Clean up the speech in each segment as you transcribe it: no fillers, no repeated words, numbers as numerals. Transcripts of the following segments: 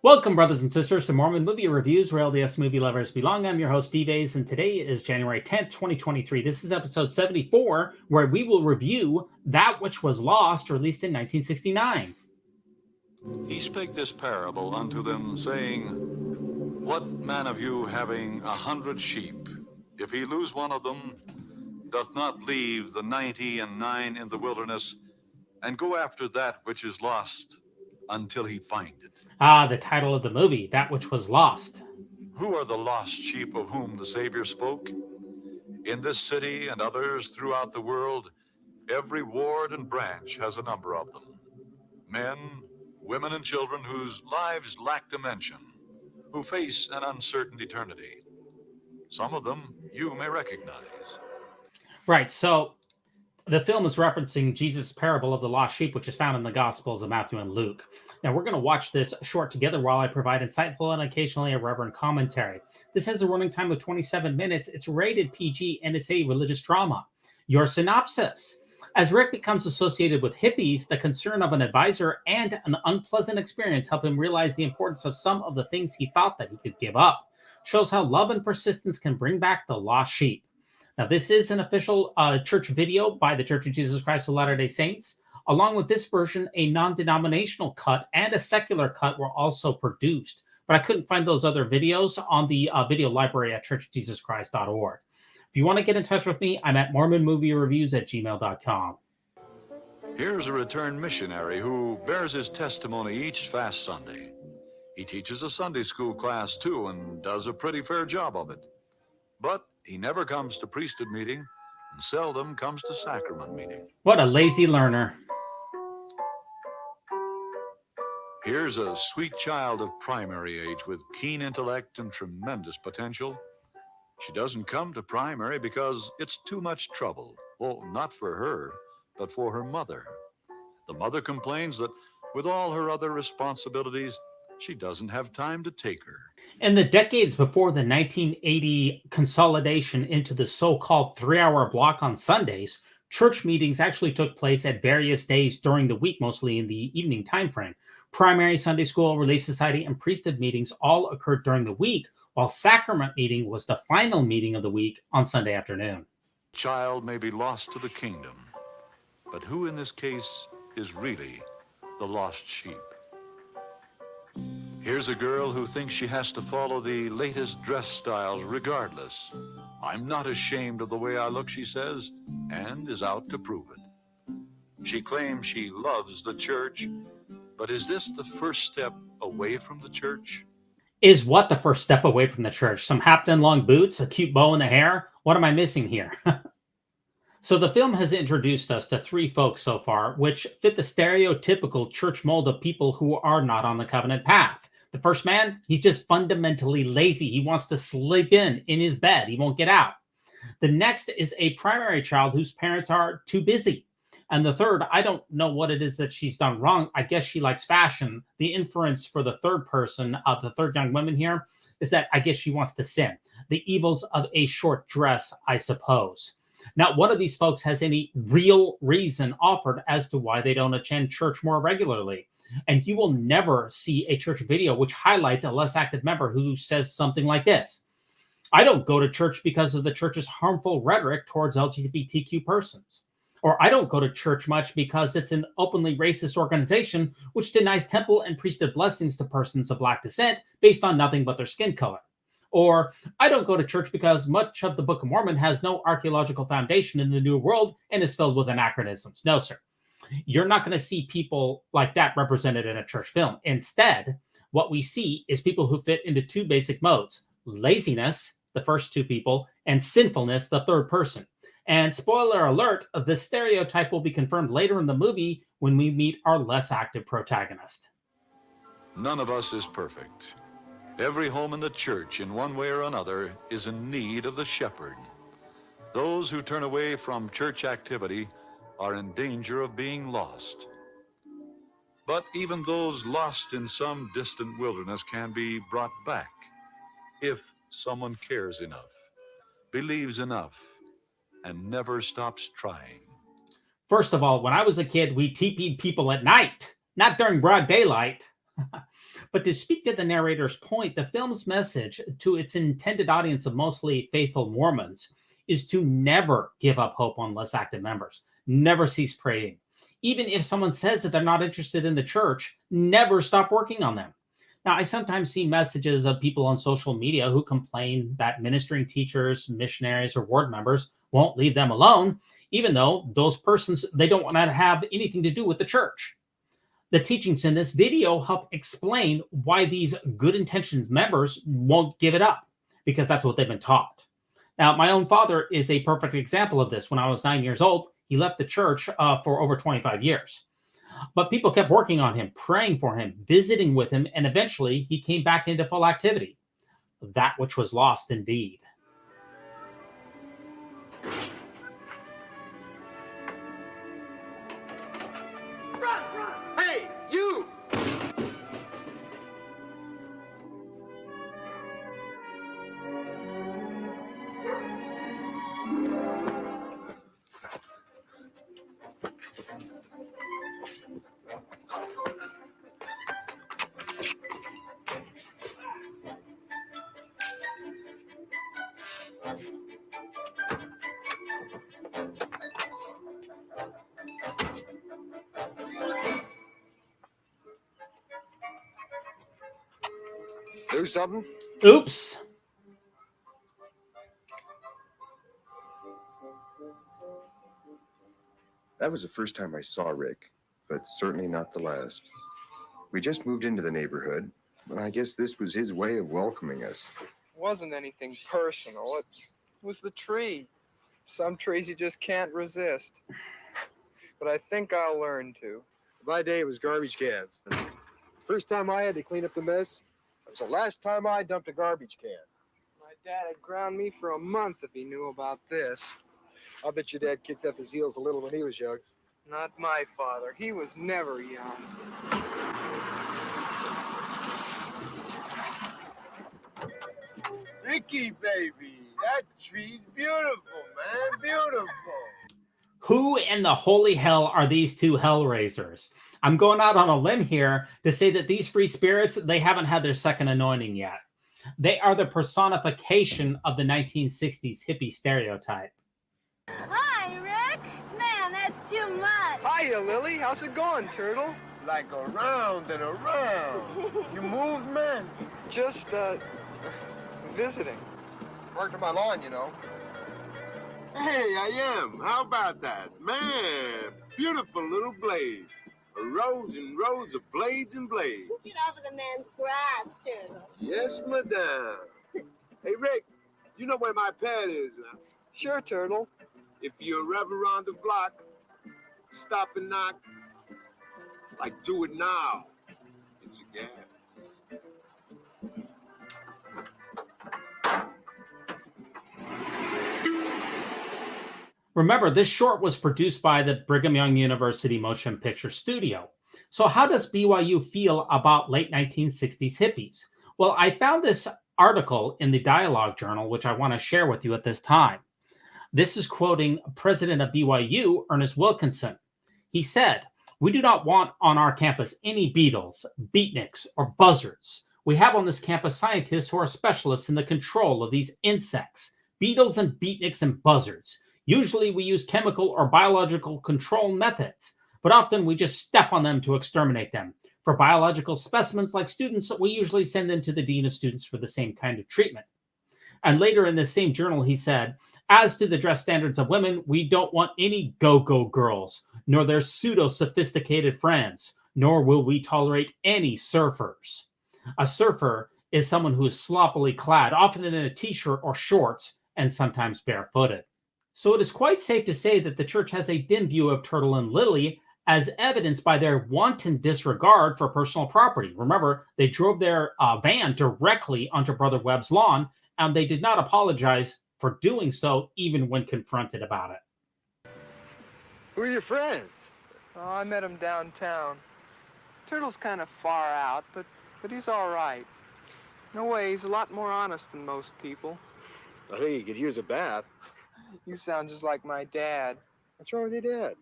Welcome, brothers and sisters, to Mormon Movie Reviews, where LDS movie lovers belong. I'm your host, D-Bays, and today is January 10th, 2023. This is episode 74, where we will review That Which Was Lost, released in 1969. He spake this parable unto them, saying, What man of you having 100 sheep, if he lose one of them, doth not leave the 99 in the wilderness, and go after that which is lost until he find it? The title of the movie, That Which Was Lost. Who are the lost sheep of whom the Savior spoke? In this city and others throughout the world, every ward and branch has a number of them. Men, women, and children whose lives lack dimension, who face an uncertain eternity. Some of them you may recognize. Right, so the film is referencing Jesus' parable of the lost sheep, which is found in the Gospels of Matthew and Luke. Now, we're going to watch this short together while I provide insightful and occasionally irreverent commentary. This has a running time of 27 minutes. It's rated PG, and it's a religious drama. Your synopsis. As Rick becomes associated with hippies, the concern of an advisor and an unpleasant experience help him realize the importance of some of the things he thought that he could give up. Shows how love and persistence can bring back the lost sheep. Now, this is an official church video by the Church of Jesus Christ of Latter-day Saints. Along with this version, a non-denominational cut and a secular cut were also produced. But I couldn't find those other videos on the video library at churchofjesuschrist.org. If you want to get in touch with me, I'm at mormonmoviereviews@gmail.com. Here's a returned missionary who bears his testimony each fast Sunday. He teaches a Sunday school class too and does a pretty fair job of it. But he never comes to priesthood meeting and seldom comes to sacrament meeting. What a lazy learner. Here's a sweet child of primary age with keen intellect and tremendous potential. She doesn't come to primary because it's too much trouble. Well, not for her, but for her mother. The mother complains that with all her other responsibilities, she doesn't have time to take her. In the decades before the 1980 consolidation into the so-called 3-hour block on Sundays, church meetings actually took place at various days during the week, mostly in the evening time frame. Primary, Sunday school, Relief Society, and priesthood meetings all occurred during the week, while sacrament meeting was the final meeting of the week on Sunday afternoon. Child may be lost to the kingdom, but who in this case is really the lost sheep? Here's a girl who thinks she has to follow the latest dress styles regardless. I'm not ashamed of the way I look, she says, and is out to prove it. She claims she loves the church, but is this the first step away from the church? Is what the first step away from the church? Some Hapton long boots, a cute bow in the hair? What am I missing here? So the film has introduced us to 3 folks so far, which fit the stereotypical church mold of people who are not on the covenant path. The first man, he's just fundamentally lazy. He wants to sleep in his bed. He won't get out. The next is a primary child whose parents are too busy. And the third, I don't know what it is that she's done wrong. I guess she likes fashion. The inference for the third person, the third young woman here, is that I guess she wants to sin. The evils of a short dress, I suppose. Not one of these folks has any real reason offered as to why they don't attend church more regularly. And you will never see a church video which highlights a less active member who says something like this. I don't go to church because of the church's harmful rhetoric towards LGBTQ persons. Or I don't go to church much because it's an openly racist organization which denies temple and priesthood blessings to persons of Black descent based on nothing but their skin color. Or I don't go to church because much of the Book of Mormon has no archaeological foundation in the New World and is filled with anachronisms. No, sir. You're not going to see people like that represented in a church film. Instead, what we see is people who fit into 2 basic modes. Laziness, the first 2 people, and sinfulness, the third person. And spoiler alert, the stereotype will be confirmed later in the movie when we meet our less active protagonist. None of us is perfect. Every home in the church, in one way or another, is in need of the shepherd. Those who turn away from church activity are in danger of being lost. But even those lost in some distant wilderness can be brought back if someone cares enough, believes enough, and never stops trying. First of all, when I was a kid, we TP'd people at night, not during broad daylight. But to speak to the narrator's point, the film's message to its intended audience of mostly faithful Mormons is to never give up hope on less active members, never cease praying. Even if someone says that they're not interested in the church, never stop working on them. Now, I sometimes see messages of people on social media who complain that ministering teachers, missionaries, or ward members won't leave them alone, even though those persons, they don't want to have anything to do with the church. The teachings in this video help explain why these good intentions members won't give it up, because that's what they've been taught. Now, my own father is a perfect example of this. When I was 9 years old, he left the church for over 25 years. But people kept working on him, praying for him, visiting with him, and eventually he came back into full activity. That which was lost indeed. Hey, you! Do something? Oops. That was the first time I saw Rick, but certainly not the last. We just moved into the neighborhood, and I guess this was his way of welcoming us. It wasn't anything personal. It was the tree. Some trees you just can't resist. But I think I'll learn to. My day it was garbage cans. First time I had to clean up the mess, it was the last time I dumped a garbage can. My dad had ground me for a month if he knew about this. I bet your dad kicked up his heels a little when he was young. Not my father. He was never young. Ricky, baby, that tree's beautiful, man, beautiful. Who in the holy hell are these two hellraisers? I'm going out on a limb here to say that these free spirits, they haven't had their second anointing yet. They are the personification of the 1960s hippie stereotype. Hi, Rick. Man, that's too much. Hiya, Lily. How's it going, Turtle? Like around and around. You move, man. Just, visiting. Worked on my lawn, you know. Hey, I am. How about that? Man, beautiful little blades. Rows and rows of blades and blades. Get off of the man's grass, Turtle. Yes, madame. Hey, Rick, you know where my pad is now. Sure, Turtle. If you're ever on the block, stop and knock. Like, do it now. It's a gas. Remember, this short was produced by the Brigham Young University Motion Picture Studio. So how does BYU feel about late 1960s hippies? Well, I found this article in the Dialogue Journal, which I want to share with you at this time. This is quoting President of BYU, Ernest Wilkinson. He said, "We do not want on our campus any beetles, beatniks, or buzzards. We have on this campus scientists who are specialists in the control of these insects, beetles and beatniks and buzzards. Usually we use chemical or biological control methods, but often we just step on them to exterminate them. For biological specimens like students, we usually send them to the dean of students for the same kind of treatment." And later in this same journal, he said, "As to the dress standards of women, we don't want any go-go girls, nor their pseudo-sophisticated friends, nor will we tolerate any surfers." A surfer is someone who is sloppily clad, often in a t-shirt or shorts, and sometimes barefooted. So it is quite safe to say that the church has a dim view of Turtle and Lily, as evidenced by their wanton disregard for personal property. Remember, they drove their van directly onto Brother Webb's lawn, and they did not apologize for doing so, even when confronted about it. Who are your friends? Oh, I met him downtown. Turtle's kind of far out, but he's all right. In a way, he's a lot more honest than most people. I think you could use a bath. You sound just like my dad. What's wrong with your dad?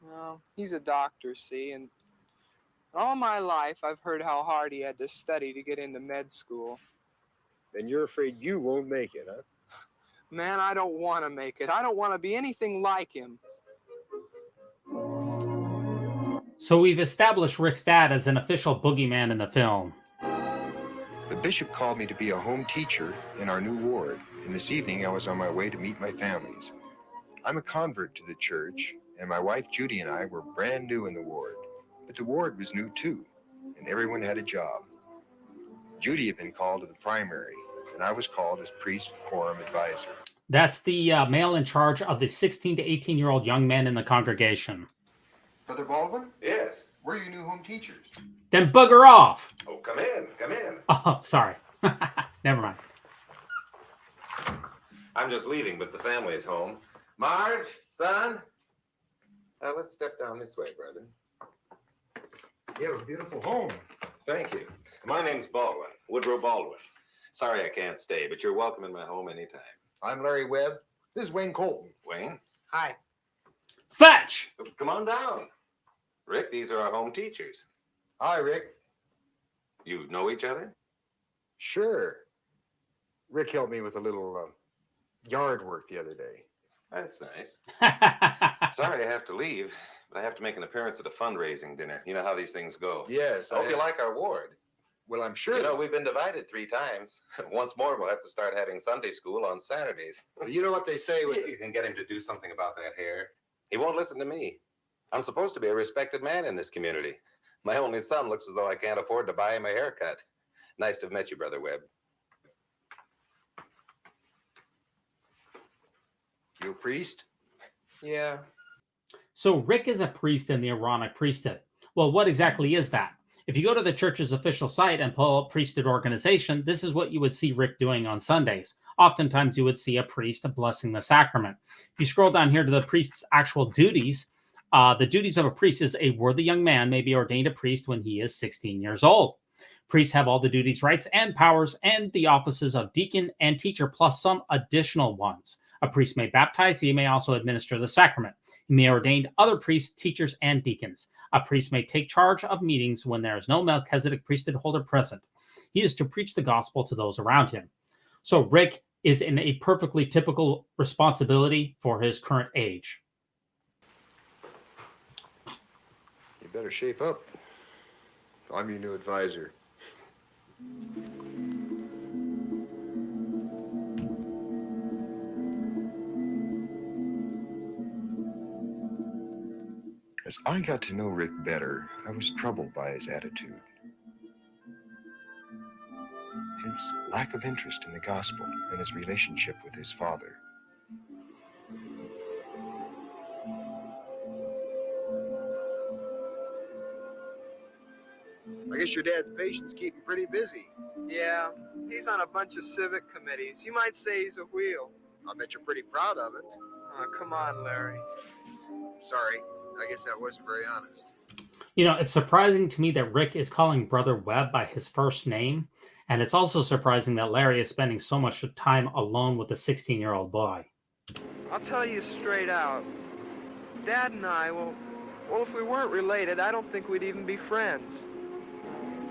Well, he's a doctor, see, and All my life, I've heard how hard he had to study to get into med school. Then you're afraid you won't make it, huh? Man, I don't want to make it. I don't want to be anything like him. So we've established Rick's dad as an official boogeyman in the film. The bishop called me to be a home teacher in our new ward, and this evening I was on my way to meet my families. I'm a convert to the church, and my wife Judy and I were brand new in the ward. But the ward was new too, and everyone had a job. Judy had been called to the primary, and I was called as priest quorum advisor. That's the male in charge of the 16 to 18-year-old young men in the congregation. Brother Baldwin, Yes. we're your new home teachers. Then bugger off! Oh, come in, come in. Oh, sorry. Never mind. I'm just leaving, but the family's home. Marge, son? Let's step down this way, brother. You have a beautiful home. Thank you. My name's Baldwin, Woodrow Baldwin. Sorry I can't stay, but you're welcome in my home anytime. I'm Larry Webb. This is Wayne Colton. Wayne, Hi. Fetch! come on down. Rick, these are our home teachers. Hi, Rick. You know each other? Sure. Rick helped me with a little yard work the other day. That's nice. Sorry I have to leave, but I have to make an appearance at a fundraising dinner. You know how these things go. Yes, I hope you like our ward. Well, I'm sure. You know, we've been divided 3 times. Once more, we'll have to start having Sunday school on Saturdays. You know what they say See with... if you can get him to do something about that hair. He won't listen to me. I'm supposed to be a respected man in this community. My only son looks as though I can't afford to buy him a haircut. Nice to have met you, Brother Webb. You a priest? Yeah. So Rick is a priest in the Aaronic priesthood. Well, what exactly is that? If you go to the church's official site and pull up priesthood organization, this is what you would see Rick doing on Sundays. Oftentimes you would see a priest blessing the sacrament. If you scroll down here to the priest's actual duties, the duties of a priest is a worthy young man may be ordained a priest when he is 16 years old. Priests have all the duties, rights, and powers, and the offices of deacon and teacher, plus some additional ones. A priest may baptize. He may also administer the sacrament. He may ordain other priests, teachers, and deacons. A priest may take charge of meetings when there is no Melchizedek priesthood holder present. He is to preach the gospel to those around him. So Rick is in a perfectly typical responsibility for his current age. You better shape up. I'm your new advisor. As I got to know Rick better, I was troubled by his attitude. His lack of interest in the gospel and his relationship with his father. I guess your dad's patients keep him pretty busy. Yeah. He's on a bunch of civic committees. You might say he's a wheel. I bet you're pretty proud of it. Oh, come on, Larry. Sorry, I guess that wasn't very honest. You know, it's surprising to me that Rick is calling Brother Webb by his first name. And it's also surprising that Larry is spending so much time alone with a 16-year-old boy. I'll tell you straight out. Dad and I, well, if we weren't related, I don't think we'd even be friends.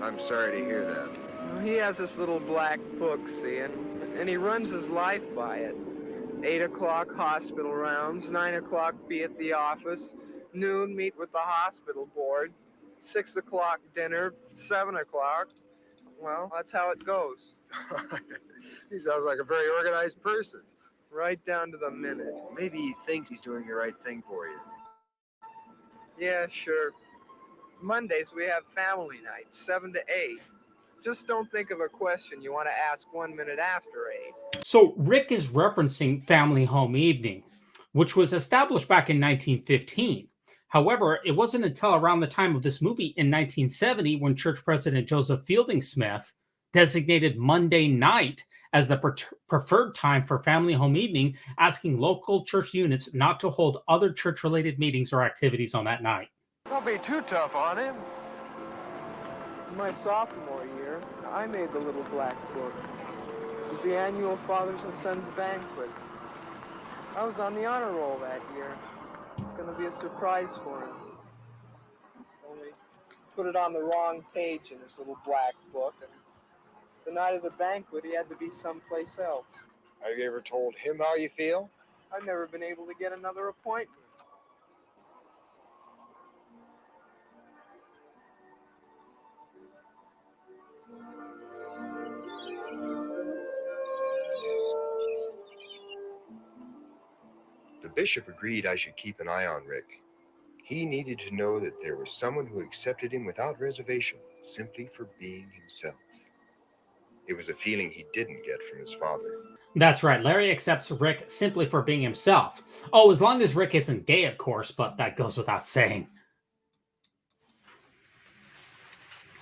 I'm sorry to hear that. He has this little black book, see, and he runs his life by it. 8 o'clock hospital rounds, 9 o'clock be at the office, noon meet with the hospital board, 6 o'clock dinner, 7 o'clock. Well, that's how it goes. He sounds like a very organized person. Right down to the minute. Maybe he thinks he's doing the right thing for you. Yeah, sure. Mondays we have family night, 7 to 8. Just don't think of a question you want to ask 1 minute after 8. So Rick is referencing Family Home Evening, which was established back in 1915. However, it wasn't until around the time of this movie in 1970 when Church President Joseph Fielding Smith designated Monday night as the preferred time for Family Home Evening, asking local church units not to hold other church-related meetings or activities on that night. Don't be too tough on him. My sophomore year, I made the little black book. It was the annual Fathers and Sons banquet. I was on the honor roll that year. It's going to be a surprise for him. Only put it on the wrong page in his little black book, and the night of the banquet, he had to be someplace else. Have you ever told him how you feel? I've never been able to get another appointment. The bishop agreed I should keep an eye on Rick. He needed to know that there was someone who accepted him without reservation, simply for being himself. It was a feeling he didn't get from his father. That's right. Larry accepts Rick simply for being himself. Oh, as long as Rick isn't gay, of course, but that goes without saying.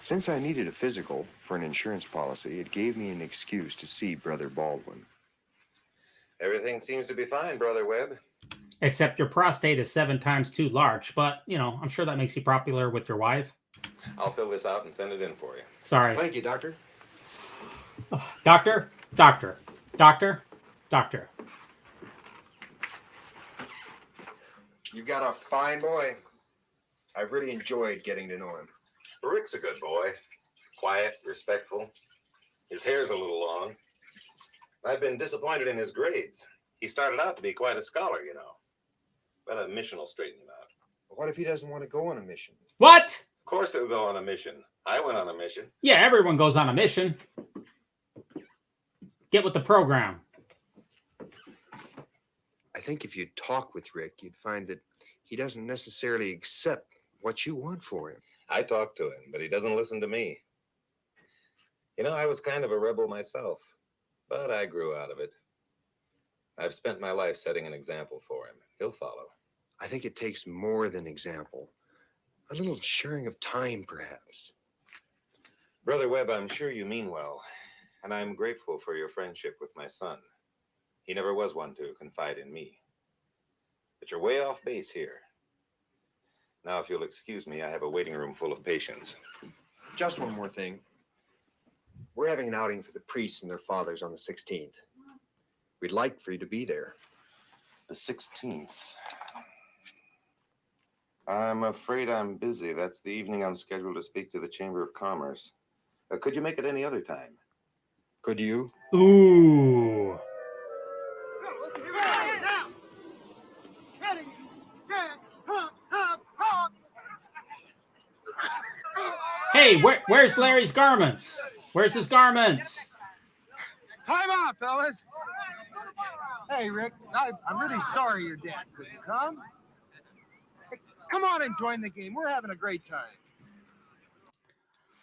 Since I needed a physical for an insurance policy, it gave me an excuse to see Brother Baldwin. Everything seems to be fine, Brother Webb. Except your prostate is 7 times too large, but, you know, I'm sure that makes you popular with your wife. I'll fill this out and send it in for you. Sorry. Thank you, Doctor. Oh, doctor, doctor, doctor, doctor. You've got a fine boy. I've really enjoyed getting to know him. Rick's a good boy. Quiet, respectful. His hair's a little long. I've been disappointed in his grades. He started out to be quite a scholar, you know. But a mission will straighten him out. What if he doesn't want to go on a mission? What? Of course he'll go on a mission. I went on a mission. Yeah, everyone goes on a mission. Get with the program. I think if you talk with Rick, you'd find that he doesn't necessarily accept what you want for him. I talk to him, but he doesn't listen to me. You know, I was kind of a rebel myself, but I grew out of it. I've spent my life setting an example for him. He'll follow. I think it takes more than example. A little sharing of time, perhaps. Brother Webb, I'm sure you mean well, and I'm grateful for your friendship with my son. He never was one to confide in me. But you're way off base here. Now, if you'll excuse me, I have a waiting room full of patients. Just one more thing. We're having an outing for the priests and their fathers on the 16th. We'd like for you to be there. The 16th. I'm afraid I'm busy. That's the evening I'm scheduled to speak to the Chamber of Commerce. Could you make it any other time? Could you? Ooh. Hey, where's Larry's garments? Where's his garments? Time out, fellas. Hey, Rick, I'm really sorry your dad couldn't come. Hey, come on and join the game. We're having a great time.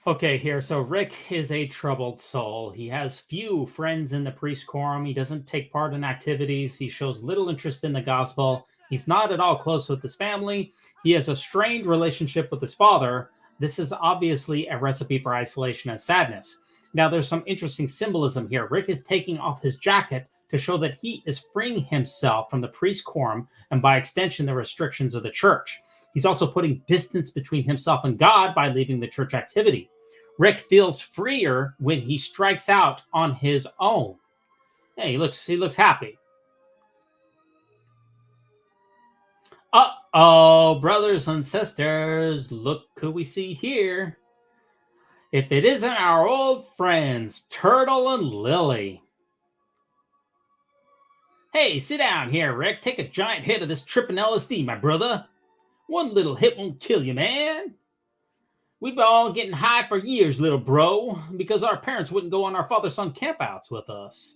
Okay, here. So Rick is a troubled soul. He has few friends in the priest quorum. He doesn't take part in activities. He shows little interest in the gospel. He's not at all close with his family. He has a strained relationship with his father. This is obviously a recipe for isolation and sadness. Now, there's some interesting symbolism here. Rick is taking off his jacket to show that he is freeing himself from the priest quorum and, by extension, the restrictions of the church. He's also putting distance between himself and God by leaving the church activity. Rick feels freer when he strikes out on his own. Hey, he looks happy. Uh-oh, brothers and sisters, look who we see here. If it isn't our old friends, Turtle and Lily. Hey, sit down here, Rick. Take a giant hit of this tripping LSD, my brother. One little hit won't kill you, man. We've been all getting high for years, little bro, because our parents wouldn't go on our father-son campouts with us.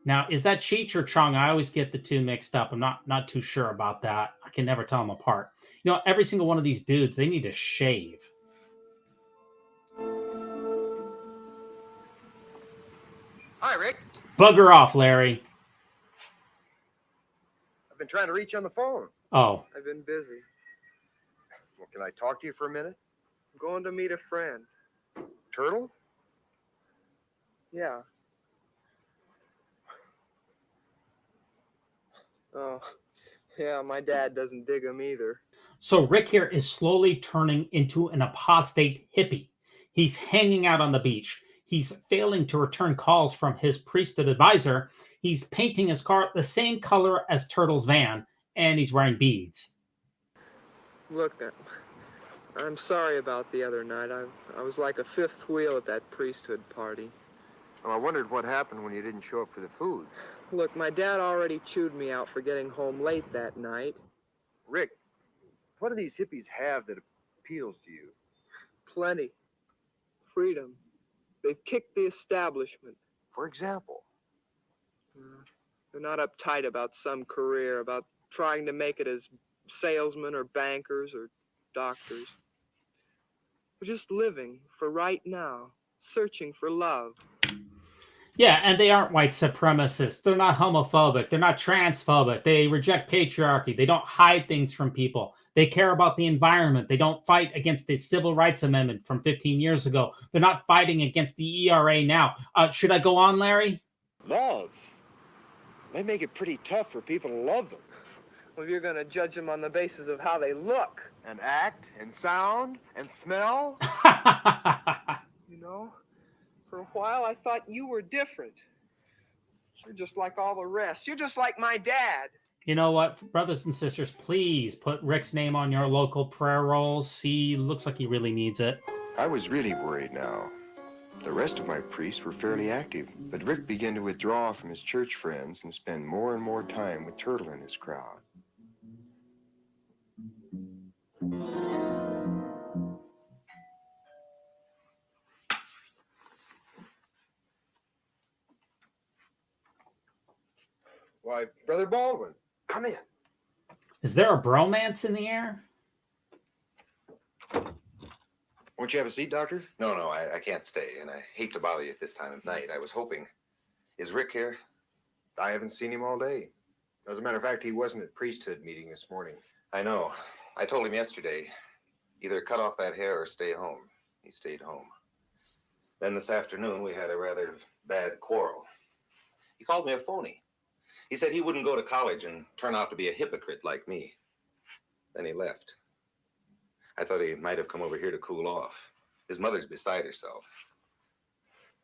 Now, is that Cheech or Chong? I always get the two mixed up. I'm not too sure about that. I can never tell them apart. You know, every single one of these dudes, they need to shave. Hi, Rick. Bugger off, Larry. I've been trying to reach you on the phone. Oh. I've been busy. Well, can I talk to you for a minute? I'm going to meet a friend. Turtle? Yeah. Oh, yeah, my dad doesn't dig him either. So Rick here is slowly turning into an apostate hippie. He's hanging out on the beach. He's failing to return calls from his priesthood advisor. He's painting his car the same color as Turtle's van, and he's wearing beads. Look, I'm sorry about the other night. I was like a fifth wheel at that priesthood party. Well, I wondered what happened when you didn't show up for the food. Look, my dad already chewed me out for getting home late that night. Rick, what do these hippies have that appeals to you? Plenty. Freedom. They've kicked the establishment. For example? They're not uptight about some career, about trying to make it as salesmen or bankers or doctors. They're just living for right now, searching for love. Yeah, and they aren't white supremacists. They're not homophobic. They're not transphobic. They reject patriarchy. They don't hide things from people. They care about the environment. They don't fight against the Civil Rights Amendment from 15 years ago. They're not fighting against the ERA now. Should I go on, Larry? Love. They make it pretty tough for people to love them. Well, you're going to judge them on the basis of how they look. And act, and sound, and smell. You know, for a while I thought you were different. You're just like all the rest. You're just like my dad. You know what, brothers and sisters, please put Rick's name on your local prayer rolls. He looks like he really needs it. I was really worried now. The rest of my priests were fairly active, but Rick began to withdraw from his church friends and spend more and more time with Turtle and his crowd. Why, Brother Baldwin, come in. Is there a bromance in the air? Won't you have a seat, Doctor? No, I can't stay, and I hate to bother you at this time of night. I was hoping. Is Rick here? I haven't seen him all day. As a matter of fact, he wasn't at priesthood meeting this morning. I know. I told him yesterday, either cut off that hair or stay home. He stayed home. Then this afternoon, we had a rather bad quarrel. He called me a phony. He said he wouldn't go to college and turn out to be a hypocrite like me. Then he left. I thought he might have come over here to cool off. His mother's beside herself.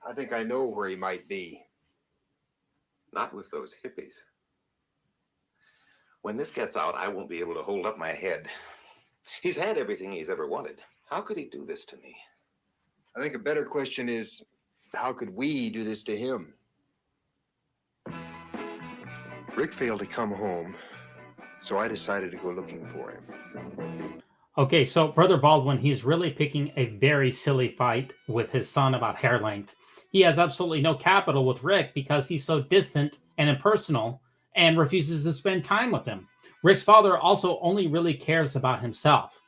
I think I know where he might be. Not with those hippies. When this gets out, I won't be able to hold up my head. He's had everything he's ever wanted. How could he do this to me? I think a better question is, how could we do this to him? Rick failed to come home, so I decided to go looking for him. Okay, so Brother Baldwin, he's really picking a very silly fight with his son about hair length. He has absolutely no capital with Rick because he's so distant and impersonal and refuses to spend time with him. Rick's father also only really cares about himself.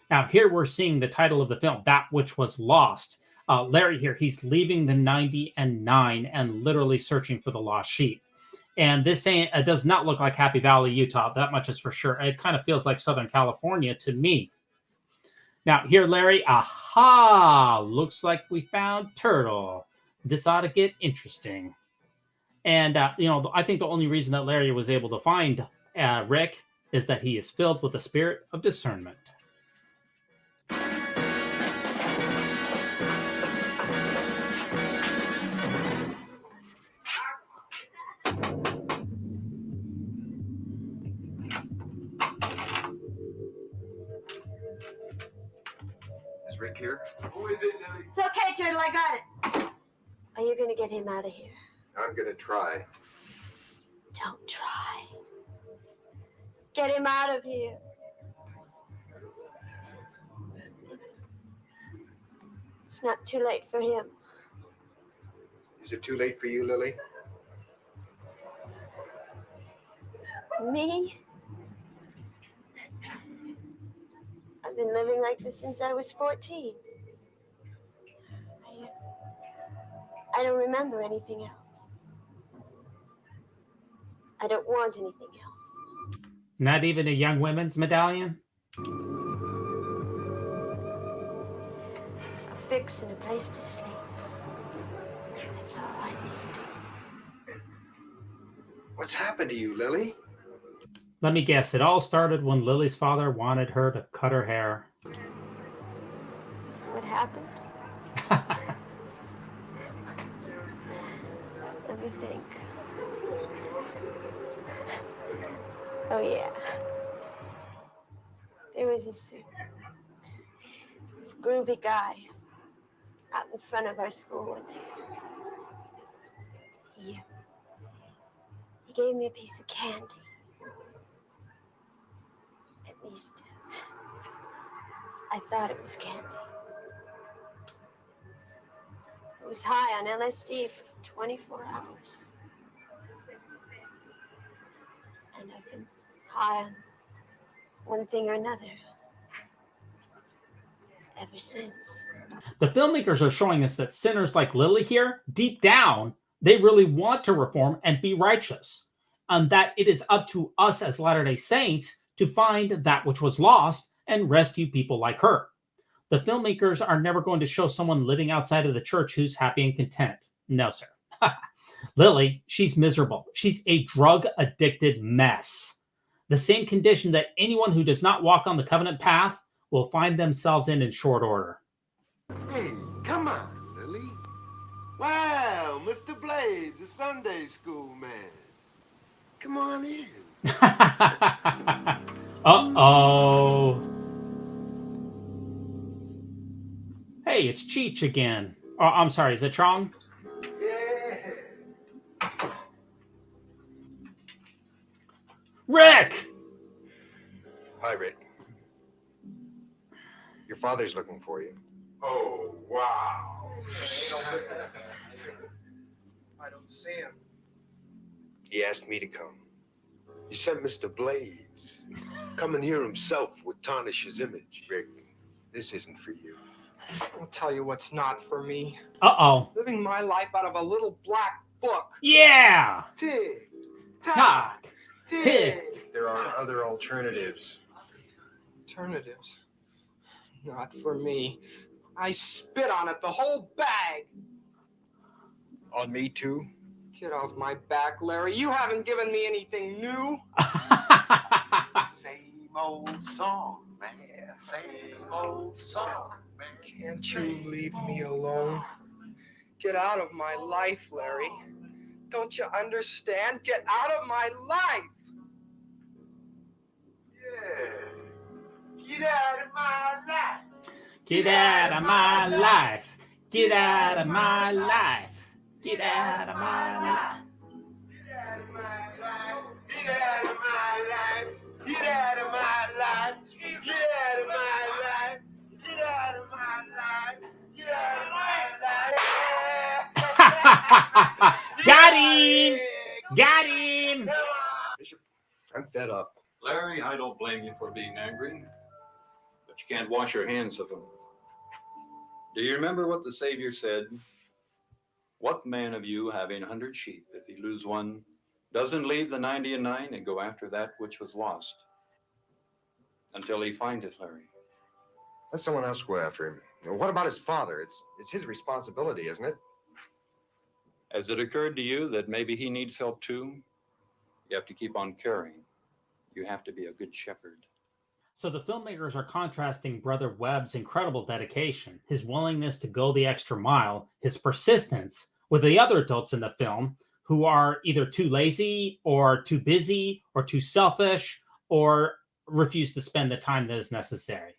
Now, here we're seeing the title of the film, That Which Was Lost. Larry here, he's leaving the 99 and literally searching for the lost sheep. And this does not look like Happy Valley, Utah. That much is for sure. It kind of feels like Southern California to me. Now, here, Larry, aha! Looks like we found Turtle. This ought to get interesting. And, I think the only reason that Larry was able to find Rick is that he is filled with the spirit of discernment. Is Rick here? It's okay, Turtle, I got it. Are you gonna get him out of here? I'm gonna try. Don't try. Get him out of here. It's not too late for him. Is it too late for you, Lily? Me? I've been living like this since I was 14. I don't remember anything else. I don't want anything else. Not even a young women's medallion? A fix and a place to sleep. That's all I need. What's happened to you, Lily? Let me guess, it all started when Lily's father wanted her to cut her hair. What happened? Let me think. Oh, yeah. There was a suit. This groovy guy out in front of our school one day. He gave me a piece of candy. At least, I thought it was candy. I was high on LSD for 24 hours. And I've been high on one thing or another ever since. The filmmakers are showing us that sinners like Lily here, deep down, they really want to reform and be righteous, and that it is up to us as Latter-day Saints to find that which was lost and rescue people like her. The filmmakers are never going to show someone living outside of the church who's happy and content. No, sir. Lily, she's miserable. She's a drug-addicted mess. The same condition that anyone who does not walk on the covenant path will find themselves in short order. Hey, come on, Lily. Wow, Mr. Blaze, the Sunday school man. Come on in. Uh-oh. Hey, it's Cheech again. Oh, I'm sorry, is it Chong? Yeah. Rick! Hi, Rick. Your father's looking for you. Oh, wow. I don't see him. He asked me to come. He sent Mr. Blaze. Coming here himself would tarnish his image. Rick, this isn't for you. I'll tell you what's not for me. Uh-oh. Living my life out of a little black book. Yeah! Tick, Tock! tock, Tick. tick. There are other alternatives. Alternatives. Not for me. I spit on it, the whole bag. On me, too? Get off my back, Larry. You haven't given me anything new. Same old song, man. Same old song, man. Can't you leave me alone? Get out of my life, Larry. Don't you understand? Get out of my life. Yeah. Get out of my life. Get out of my life. Get out of my life. Get out of my life. Get out of my life. Get out of my life. Get out of my life. Get out of my life. Get out of my life. Get out of my life. Got him! Got him! Bishop, I'm fed up. Larry, I don't blame you for being angry, but you can't wash your hands of them. Do you remember what the Savior said? What man of you, having 100 sheep, if he lose one, doesn't leave the 99 and go after that which was lost until he find it, Larry? Let someone else go after him. What about his father? It's his responsibility, isn't it? Has it occurred to you that maybe he needs help too? You have to keep on caring. You have to be a good shepherd. So the filmmakers are contrasting Brother Webb's incredible dedication, his willingness to go the extra mile, his persistence, with the other adults in the film who are either too lazy or too busy or too selfish or refuse to spend the time that is necessary.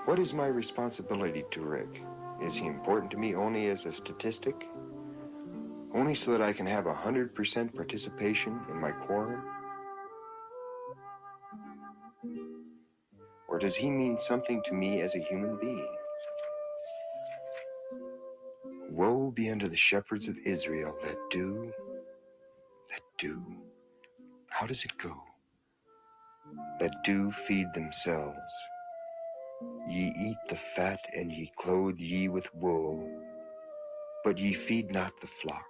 What is my responsibility to Rick? Is he important to me only as a statistic? Only so that I can have 100% participation in my quorum? Or does he mean something to me as a human being? Woe be unto the shepherds of Israel that do. How does it go? That do feed themselves. Ye eat the fat, and ye clothe ye with wool, but ye feed not the flock.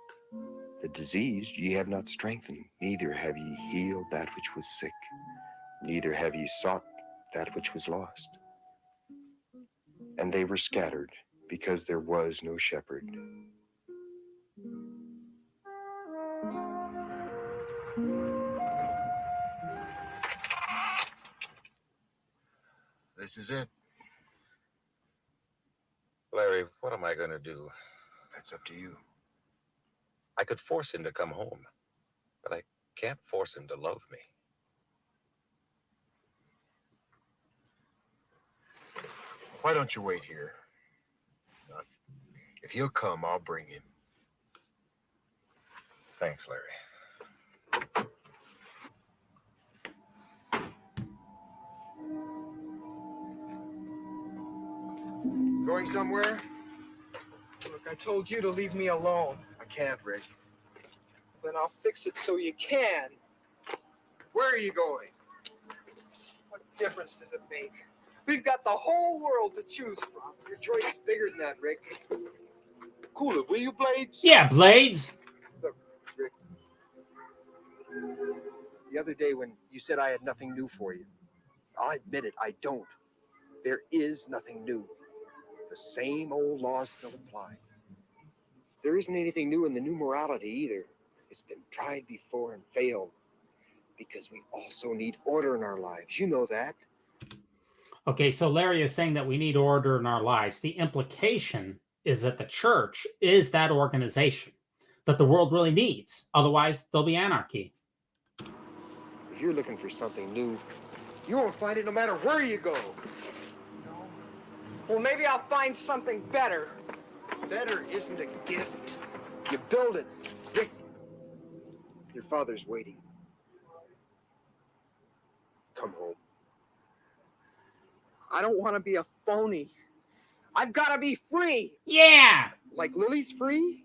The diseased ye have not strengthened, neither have ye healed that which was sick, neither have ye sought that which was lost. And they were scattered, because there was no shepherd. This is it. Larry, what am I going to do? That's up to you. I could force him to come home, but I can't force him to love me. why don't you wait here? If he'll come, I'll bring him. Thanks, Larry. Going somewhere? Look, I told you to leave me alone. I can't, Rick. Then I'll fix it so you can. Where are you going? What difference does it make? We've got the whole world to choose from. Your choice is bigger than that, Rick. Cool it, will you, Blades? Yeah, Blades. Look, Rick. The other day when you said I had nothing new for you, I'll admit it, I don't. There is nothing new. The same old laws still apply. There isn't anything new in the new morality either. It's been tried before and failed. Because we also need order in our lives. You know that. Okay, so Larry is saying that we need order in our lives. The implication is that the church is that organization that the world really needs. Otherwise, there'll be anarchy. If you're looking for something new, you won't find it no matter where you go. Well, maybe I'll find something better. Better isn't a gift. You build it. Rick, your father's waiting. Come home. I don't want to be a phony. I've got to be free. Yeah. Like Lily's free?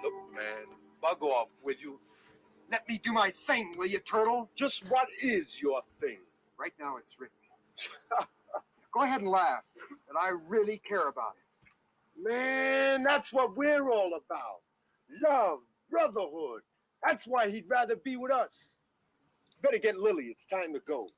Look, man, bug off, will you? Let me do my thing, will you, Turtle? Just what is your thing? Right now it's Rick. Go ahead and laugh, but I really care about it. Man, that's what we're all about. Love, brotherhood. That's why he'd rather be with us. Better get Lily. It's time to go.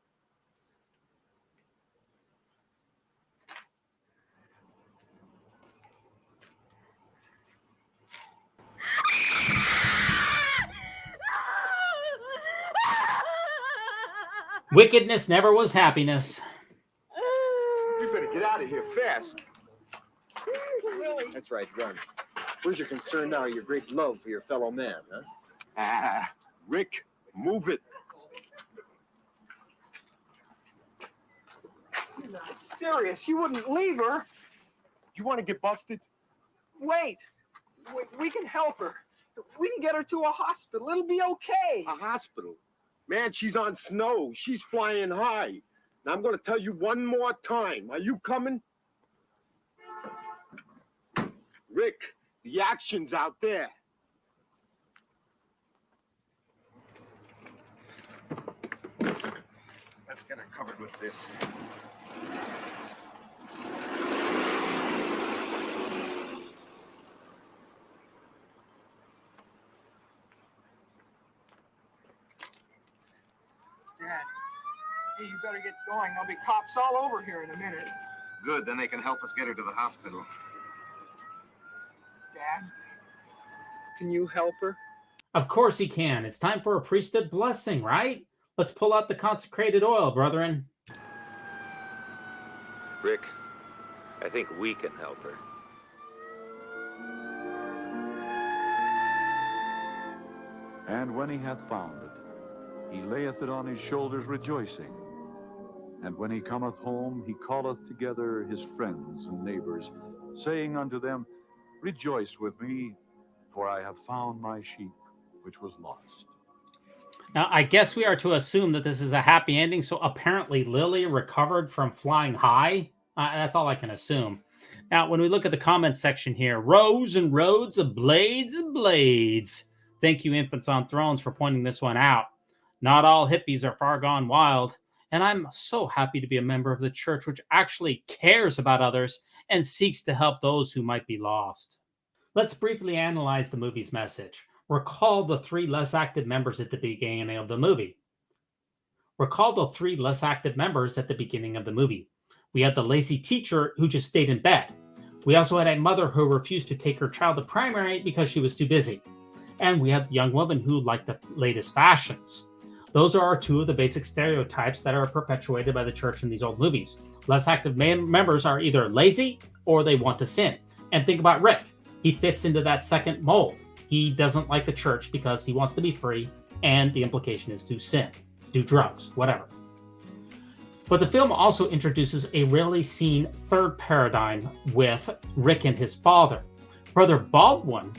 Wickedness never was happiness. You better get out of here fast. Really? That's right, run. Where's your concern now, your great love for your fellow man, huh? Ah, Rick, move it. You're not serious. You wouldn't leave her. You want to get busted? Wait. We can help her. We can get her to a hospital. It'll be okay. A hospital? Man, she's on snow. She's flying high. Now, I'm going to tell you one more time. Are you coming? Rick, the action's out there. Let's get her covered with this. Dad, you better get going. There'll be cops all over here in a minute. Good, then they can help us get her to the hospital. Dad, can you help her? Of course he can. It's time for a priesthood blessing, right? Let's pull out the consecrated oil, brethren. Rick, I think we can help her. And when he hath found it, he layeth it on his shoulders rejoicing. And when he cometh home, he calleth together his friends and neighbors, saying unto them, Rejoice with me, for I have found my sheep which was lost. Now, I guess we are to assume that this is a happy ending. So apparently Lily recovered from flying high. That's all I can assume. Now, when we look at the comments section here, rows and roads of blades and blades. Thank you, Infants on Thrones, for pointing this one out. Not all hippies are far gone wild. And I'm so happy to be a member of the church which actually cares about others and seeks to help those who might be lost. Let's briefly analyze the movie's message. Recall the three less active members at the beginning of the movie. We had the lazy teacher who just stayed in bed. We also had a mother who refused to take her child to primary because she was too busy. And we had the young woman who liked the latest fashions. Those are two of the basic stereotypes that are perpetuated by the church in these old movies. Less active members are either lazy or they want to sin. And think about Rick. He fits into that second mold. he doesn't like the church because he wants to be free, and the implication is to sin, do drugs, whatever. But the film also introduces a rarely seen third paradigm with Rick and his father. Brother Baldwin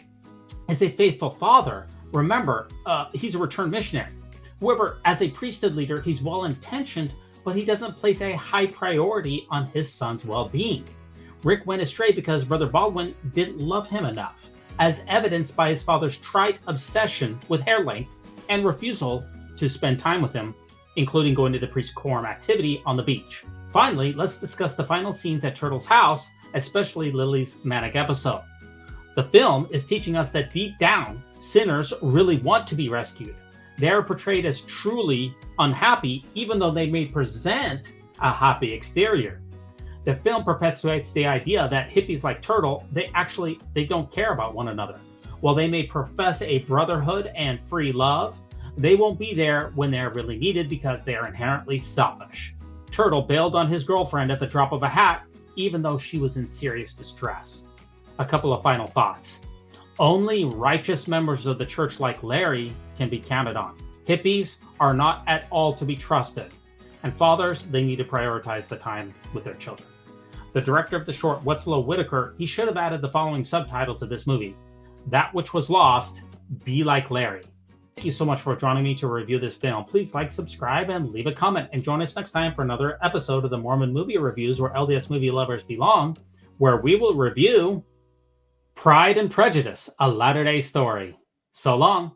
is a faithful father. Remember, he's a returned missionary. However, as a priesthood leader, he's well-intentioned, but he doesn't place a high priority on his son's well-being. Rick went astray because Brother Baldwin didn't love him enough, as evidenced by his father's trite obsession with hair length and refusal to spend time with him, including going to the priest quorum activity on the beach. Finally, let's discuss the final scenes at Turtle's house, especially Lily's manic episode. The film is teaching us that deep down, sinners really want to be rescued. They are portrayed as truly unhappy, even though they may present a happy exterior. The film perpetuates the idea that hippies like Turtle, they don't care about one another. While they may profess a brotherhood and free love, they won't be there when they're really needed because they are inherently selfish. Turtle bailed on his girlfriend at the drop of a hat, even though she was in serious distress. A couple of final thoughts. Only righteous members of the church like Larry can be counted on. Hippies are not at all to be trusted. And fathers, they need to prioritize the time with their children. The director of the short, Wetzlo Whitaker, he should have added the following subtitle to this movie: That Which Was Lost, Be Like Larry. Thank you so much for joining me to review this film. Please like, subscribe, and leave a comment. And join us next time for another episode of the Mormon Movie Reviews, where LDS movie lovers belong, where we will review Pride and Prejudice, a Latter-day Story. So long.